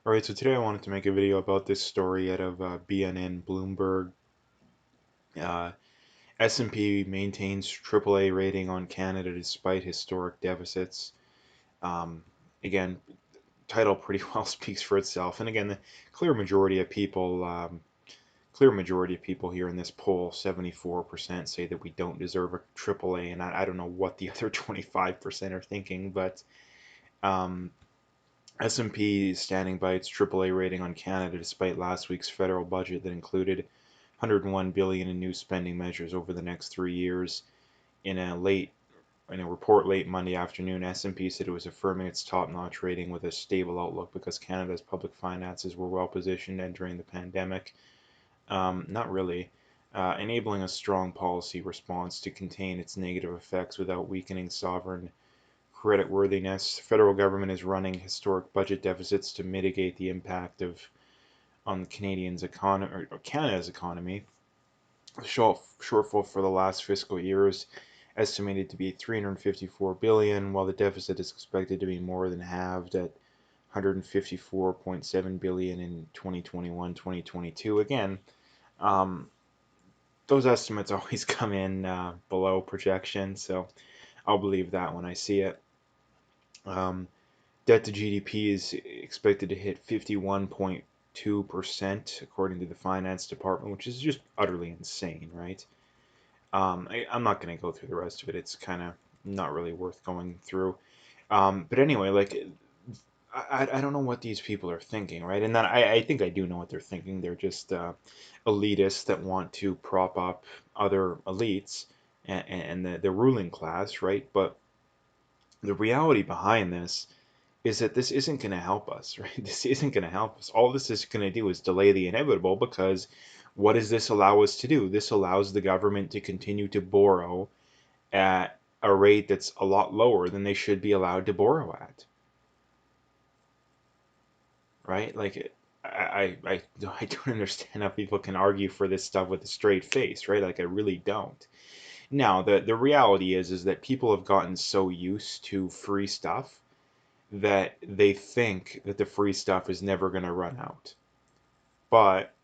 Alright, so today I wanted to make a video about this story out of BNN Bloomberg. Uh, S&P maintains AAA rating on Canada despite historic deficits. Um, again, title pretty well speaks for itself. And again, the clear majority of people, clear majority of people here in this poll, 74% say that we don't deserve a AAA. And I don't know what the other 25% are thinking, but um, S&P is standing by its AAA rating on Canada despite last week's federal budget that included 101 billion in new spending measures over the next 3 years. In a late in a report late Monday afternoon, S&P said it was affirming its top-notch rating with a stable outlook because Canada's public finances were well positioned entering the pandemic. Not really. Enabling a strong policy response to contain its negative effects without weakening sovereign creditworthiness. The federal government is running historic budget deficits to mitigate the impact of on Canadians' economy or Canada's economy. The shortfall for the last fiscal year is estimated to be 354 billion, while the deficit is expected to be more than halved at 154.7 billion in 2021-2022. Again, um, those estimates always come in below projection, so I'll believe that when I see it. Um, Debt to GDP is expected to hit 51.2% according to the finance department, which is just utterly insane, right? I'm not going to go through the rest of it. It's kind of not really worth going through. But anyway, like I don't know what these people are thinking, right? And then I think I do know what they're thinking. They're just elitists that want to prop up other elites and the ruling class, right? But the reality behind this is that this isn't going to help us, right? This isn't going to help us. All this is going to do is delay the inevitable because what does this allow us to do? This allows the government to continue to borrow at a rate that's a lot lower than they should be allowed to borrow at, right? Like, I don't understand how people can argue for this stuff with a straight face, right? Like, I really don't. Now, the reality is that people have gotten so used to free stuff that they think that the free stuff is never going to run out. But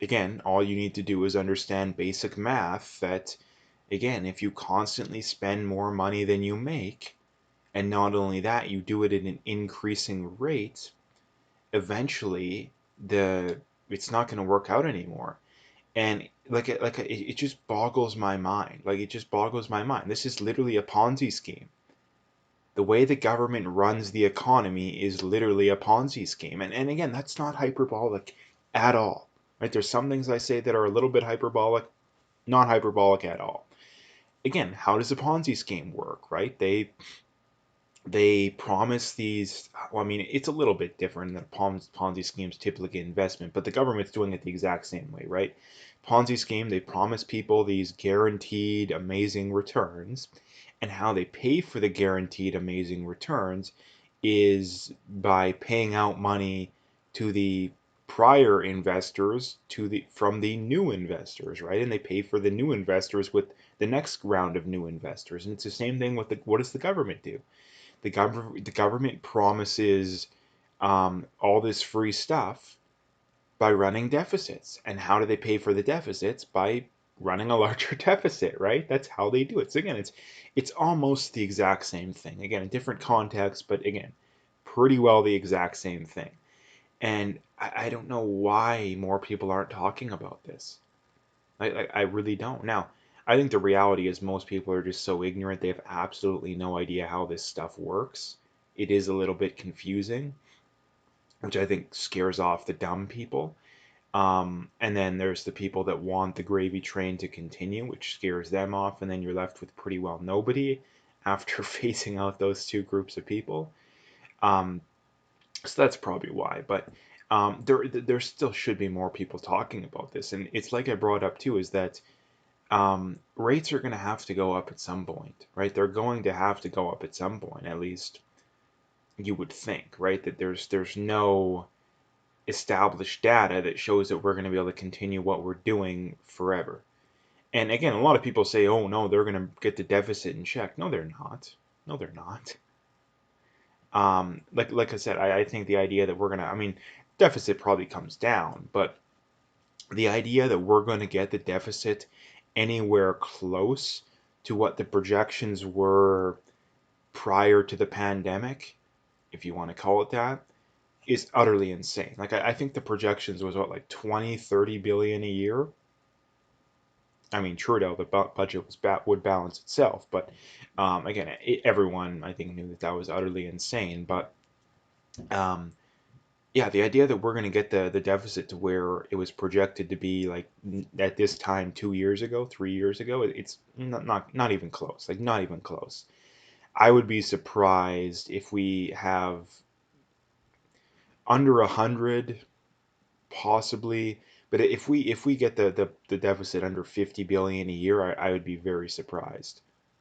again, all you need to do is understand basic math that, again, if you constantly spend more money than you make, and not only that, you do it at an increasing rate, eventually the it's not going to work out anymore. And it just boggles my mind. Like it just boggles my mind. This is literally a Ponzi scheme. The way the government runs the economy is literally a Ponzi scheme. And again, that's not hyperbolic at all. Right? There's some things I say that are a little bit hyperbolic, not hyperbolic at all. Again, how does a Ponzi scheme work, right? They promise these, well, I mean, it's a little bit different than Ponzi schemes typically get investment, but the government's doing it the exact same way, right? Ponzi scheme, they promise people these guaranteed amazing returns, and how they pay for the guaranteed amazing returns is by paying out money to the prior investors from the new investors, right? And they pay for the new investors with the next round of new investors. And it's the same thing with what does the government do? The government promises all this free stuff by running deficits. And how do they pay for the deficits? By running a larger deficit, right? That's how they do it. So again, it's almost the exact same thing. Again, a different context, but again, pretty well the exact same thing. And I don't know why more people aren't talking about this. I really don't. Now, I think the reality is most people are just so ignorant, they have absolutely no idea how this stuff works. It is a little bit confusing, which I think scares off the dumb people. And then there's the people that want the gravy train to continue, which scares them off, and then you're left with pretty well nobody after phasing out those two groups of people. Um, so that's probably why. But there still should be more people talking about this, and it's like I brought up too, is that rates are going to have to go up at some point, right? They're going to have to go up at some point, at least you would think, right? That there's no established data that shows that we're going to be able to continue what we're doing forever. And again, a lot of people say, "Oh no, they're going to get the deficit in check." No, they're not. No, they're not. Like I said, I think the idea that we're gonna, I mean, deficit probably comes down, but the idea that we're going to get the deficit anywhere close to what the projections were prior to the pandemic, if you want to call it that, is utterly insane. Like I think the projections was what, like 20, 30 billion a year. I mean, Trudeau, the budget would balance itself, but again, everyone I think knew that that was utterly insane. But um, yeah, the idea that we're going to get the deficit to where it was projected to be like at this time 2 years ago, 3 years ago, it's not even close. Like not even close. I would be surprised if we have under 100, possibly. But if we get the deficit under 50 billion a year, I would be very surprised.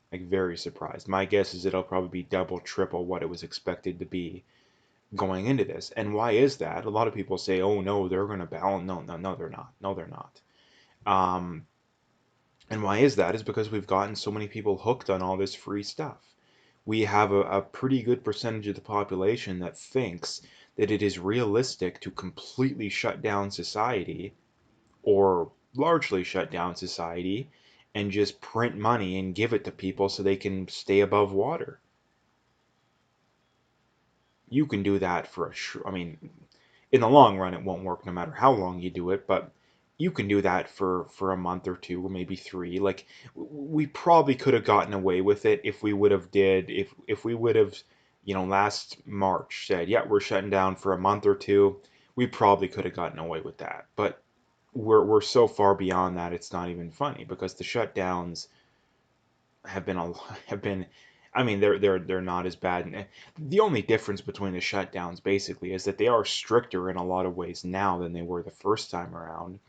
Like very surprised. My guess is it'll probably be double, triple what it was expected to be going into this. And why is that? A lot of people say, "Oh no, they're going to balance." No, no, no, they're not. No, they're not. Um, and why is that? Is because we've gotten so many people hooked on all this free stuff. We have a pretty good percentage of the population that thinks that it is realistic to completely shut down society or largely shut down society and just print money and give it to people so they can stay above water. You can do that for a I mean, in the long run, it won't work no matter how long you do it, but you can do that for a month or two or maybe three. Like we probably could have gotten away with it if we would have did if we would have, last March said, yeah, we're shutting down for a month or two. We probably could have gotten away with that. But we're so far beyond that, it's not even funny because the shutdowns have been a have been I mean they're not as bad. The only difference between the shutdowns basically is that they are stricter in a lot of ways now than they were the first time around.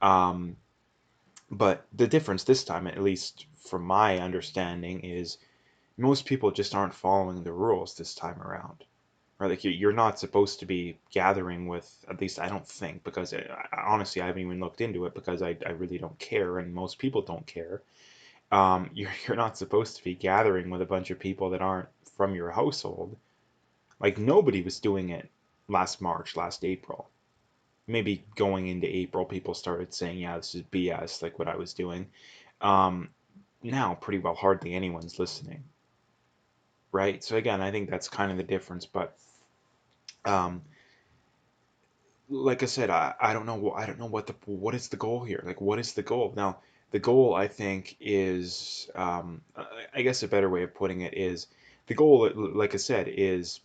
Um, but the difference this time, at least from my understanding, is most people just aren't following the rules this time around. Right, like you're not supposed to be gathering with, at least I don't think, because honestly I haven't even looked into it because I really don't care and most people don't care. You're not supposed to be gathering with a bunch of people that aren't from your household. Like nobody was doing it last March, last April. Maybe going into April, people started saying, "Yeah, this is BS," like what I was doing. Um, Now, pretty well, hardly anyone's listening, right? So again, I think that's kind of the difference. But um, like I said, I don't know. I don't know what is the goal here. Like, what is the goal now? The goal, I think, is I guess a better way of putting it is the goal, like I said, is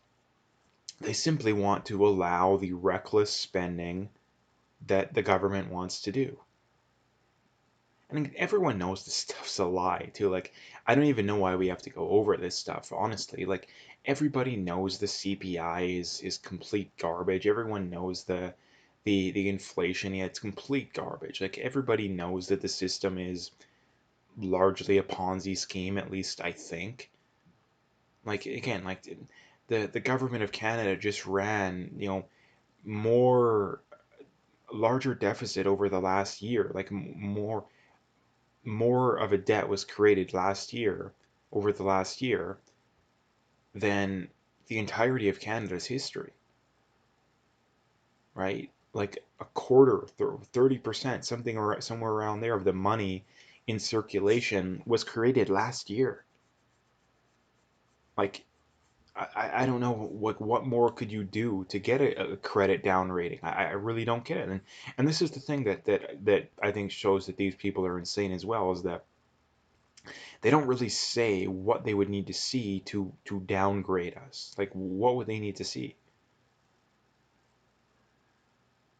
they simply want to allow the reckless spending that the government wants to do. And everyone knows this stuff's a lie too. Like, I don't even know why we have to go over this stuff, honestly. Like, everybody knows the CPI is complete garbage. Everyone knows the inflation, yeah, it's complete garbage. Like, everybody knows that the system is largely a Ponzi scheme, at least I think. Like, again, like the government of Canada just ran, more larger deficit over the last year. Like, more of a debt was created last year, over the last year, than the entirety of Canada's history, right? Like a quarter, 30%, something or somewhere around there of the money in circulation was created last year. Like I don't know what more could you do to get a credit down rating. I really don't get it. And this is the thing that I think shows that these people are insane as well, is that they don't really say what they would need to see to downgrade us. Like what would they need to see,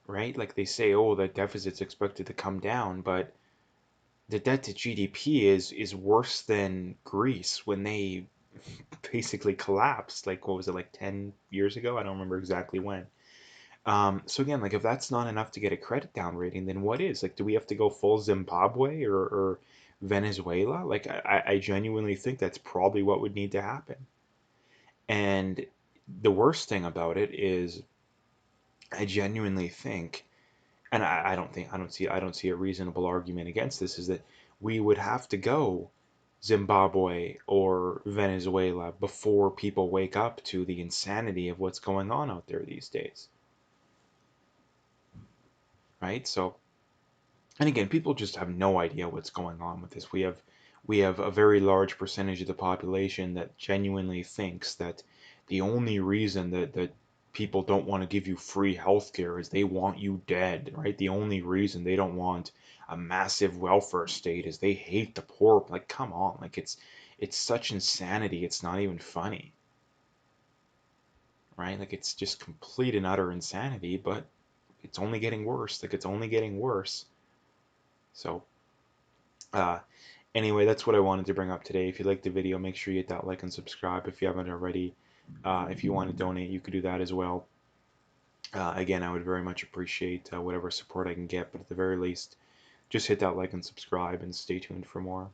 right? Like they say, oh, the deficit's expected to come down, but the debt to GDP is worse than Greece when they basically collapsed. Like what was it, like 10 years ago? I don't remember exactly when. So again, like if that's not enough to get a credit down rating, then what is? Like, do we have to go full Zimbabwe or Venezuela? Like, I genuinely think that's probably what would need to happen. And the worst thing about it is, I genuinely think, and I don't see a reasonable argument against this, is that we would have to go Zimbabwe or Venezuela before people wake up to the insanity of what's going on out there these days, right? So, and again, people just have no idea what's going on with this. We have a very large percentage of the population that genuinely thinks that the only reason that people don't want to give you free healthcare is they want you dead, right? The only reason they don't want a massive welfare state is they hate the poor. Like, come on, like it's such insanity. It's not even funny, right? Like it's just complete and utter insanity, but it's only getting worse. Like it's only getting worse. So, uh, anyway, that's what I wanted to bring up today. If you liked the video, make sure you hit that like and subscribe if you haven't already. If you want to donate, you could do that as well. Again, I would very much appreciate whatever support I can get, but at the very least, just hit that like and subscribe and stay tuned for more.